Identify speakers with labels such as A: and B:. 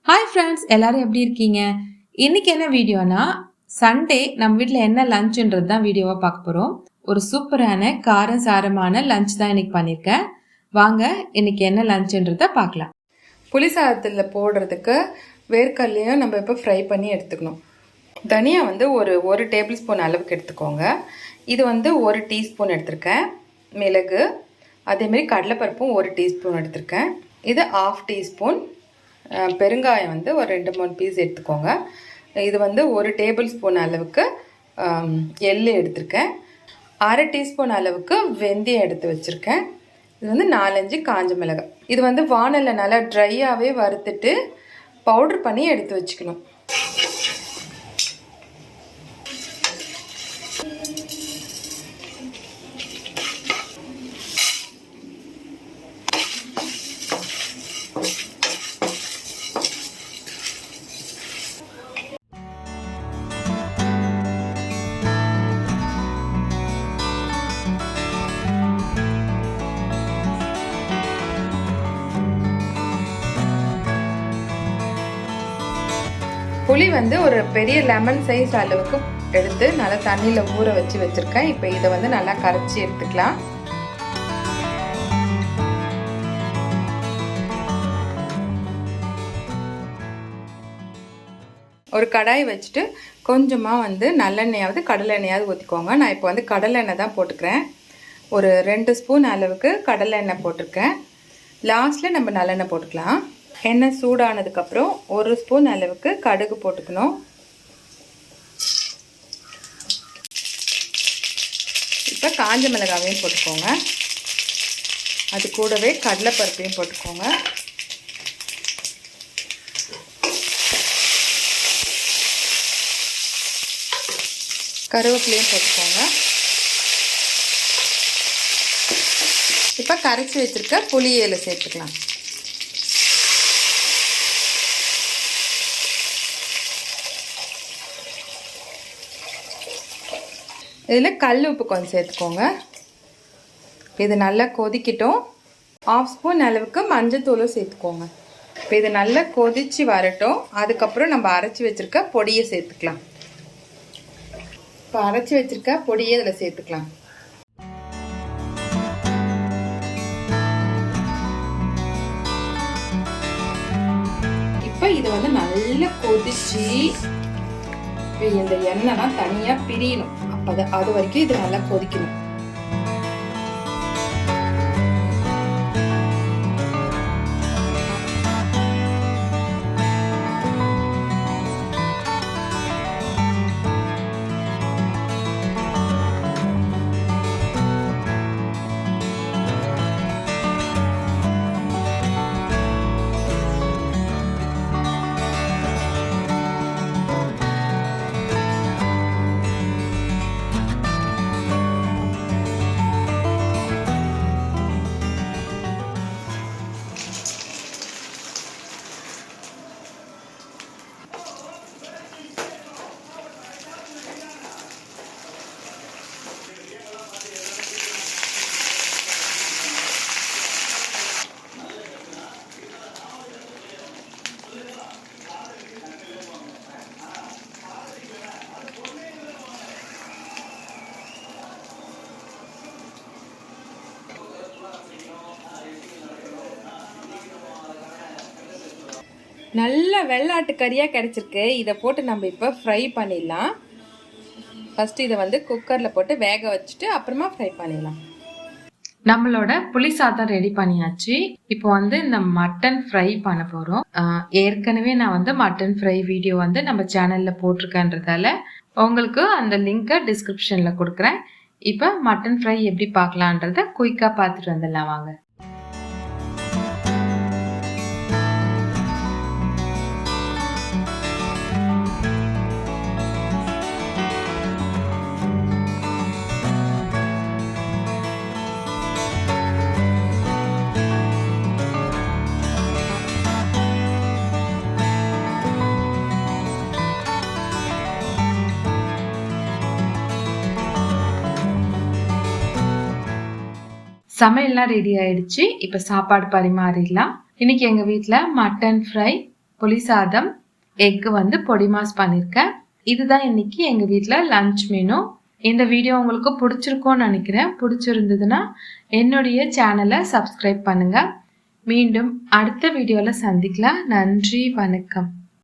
A: Hi friends, எல்லாரும் எப்படி இருக்கீங்க? இன்னைக்கு என்ன வீடியோனா, சண்டே நம்ம வீட்டில் என்ன லஞ்சுன்றது தான் வீடியோவாக பார்க்க போகிறோம். ஒரு சூப்பரான காரம் சாரமான லஞ்ச் தான் இன்னைக்கு பண்ணியிருக்கேன். வாங்க இன்னைக்கு என்ன லஞ்சுன்றதை பார்க்கலாம்.
B: புளி சாதத்தில் போடுறதுக்கு வேர்க்கடலையும் நம்ம இப்போ ஃப்ரை பண்ணி எடுத்துக்கணும். தனியா ஒரு டேபிள் ஸ்பூன் அளவுக்கு எடுத்துக்கோங்க. இது 1 டீஸ்பூன் எடுத்திருக்கேன். மிளகு, அதேமாரி கடலைப்பருப்பும் 1 டீஸ்பூன் எடுத்திருக்கேன். இது 1/2 டீஸ்பூன். பெருங்காயம் ஒரு 2-3 பீஸ் எடுத்துக்கோங்க. இது 1 டேபிள் ஸ்பூன் அளவுக்கு எள்ளு எடுத்திருக்கேன். 1/2 டீஸ்பூன் அளவுக்கு வெந்தயம் எடுத்து வச்சுருக்கேன். இது 4-5 காஞ்ச மிளகாய். இது வானலில் நல்லா ட்ரையாகவே வறுத்துட்டு பவுட்ரு பண்ணி எடுத்து வச்சுக்கணும். புளி ஒரு பெரிய லெமன் சைஸ் அளவுக்கு எடுத்து நல்லா தண்ணியில் ஊற வச்சுருக்கேன். இப்போ இதை நல்லா கரைச்சி எடுத்துக்கலாம். ஒரு கடாய் வச்சுட்டு கொஞ்சமாக நல்லெண்ணெயாவது கடலெண்ணெயாவது ஊற்றிக்கோங்க. நான் இப்போ கடலெண்ணெய் தான் போட்டுக்கிறேன். ஒரு 2 ஸ்பூன் அளவுக்கு கடலெண்ணெய் போட்டிருக்கேன். லாஸ்ட்டில் நம்ம நல்லெண்ணெய் போட்டுக்கலாம். எண்ணெய் சூடானதுக்கப்புறம் 1 ஸ்பூன் அளவுக்கு கடுகு போட்டுக்கணும். இப்போ காஞ்ச மிளகாவையும் போட்டுக்கோங்க. அது கூடவே கடலைப்பருப்பையும் போட்டுக்கோங்க. கருவேப்பிலையும் போட்டுக்கோங்க. இப்போ கரைச்சி வச்சுருக்க புளியில சேர்த்துக்கலாம். இதில் கல் உப்பு கொஞ்சம் சேர்த்துக்கோங்க. இது நல்லா கொதிக்கட்டும். 1/2 ஸ்பூன் அளவுக்கு மஞ்சத்தூளும் சேர்த்துக்கோங்க. இப்போ இது நல்லா கொதித்து வரட்டும். அதுக்கப்புறம் நம்ம அரைச்சி வச்சுருக்க பொடியை சேர்த்துக்கலாம். இப்போ அரைச்சி வச்சுருக்க பொடியை இதில் சேர்த்துக்கலாம். இப்போ இது நல்லா கொதிச்சு இந்த எண்ணெய்லாம் தனியாக பிரியணும். அது வரைக்கும் இது நல்லா கொதிக்கணும். நல்ல வெள்ளாட்டு கறியாக கிடச்சிருக்கு. இதை போட்டு நம்ம இப்போ ஃப்ரை பண்ணிடலாம். ஃபஸ்ட்டு இதை குக்கரில் போட்டு வேக வச்சுட்டு அப்புறமா ஃப்ரை பண்ணிடலாம்.
A: நம்மளோட புளி சாதம் ரெடி பண்ணியாச்சு. இப்போ இந்த மட்டன் ஃப்ரை பண்ண போகிறோம். ஏற்கனவே நான் மட்டன் ஃப்ரை வீடியோ நம்ம சேனலில் போட்டிருக்கேன்றதால உங்களுக்கு அந்த லிங்கை டிஸ்கிரிப்ஷனில் கொடுக்குறேன். இப்போ மட்டன் ஃப்ரை எப்படி பார்க்கலான்றத குயிக்காக பார்த்துட்டு வந்துடலாம் வாங்க. சமையல்லாம் ரெடி ஆயிடுச்சு. இப்போ சாப்பாடு பரிமாறிடலாம். இன்னைக்கு எங்கள் வீட்டில் மட்டன் ஃப்ரை, புளி சாதம், எக்கு வந்து பொடி மாஸ் பண்ணியிருக்கேன். இதுதான் இன்னைக்கு எங்கள் வீட்டில் லஞ்ச் மெனு. இந்த வீடியோ உங்களுக்கு பிடிச்சிருக்கோன்னு நினைக்கிறேன். பிடிச்சிருந்ததுன்னா என்னுடைய சேனலை சப்ஸ்கிரைப் பண்ணுங்கள். மீண்டும் அடுத்த வீடியோவில் சந்திக்கலாம். நன்றி, வணக்கம்.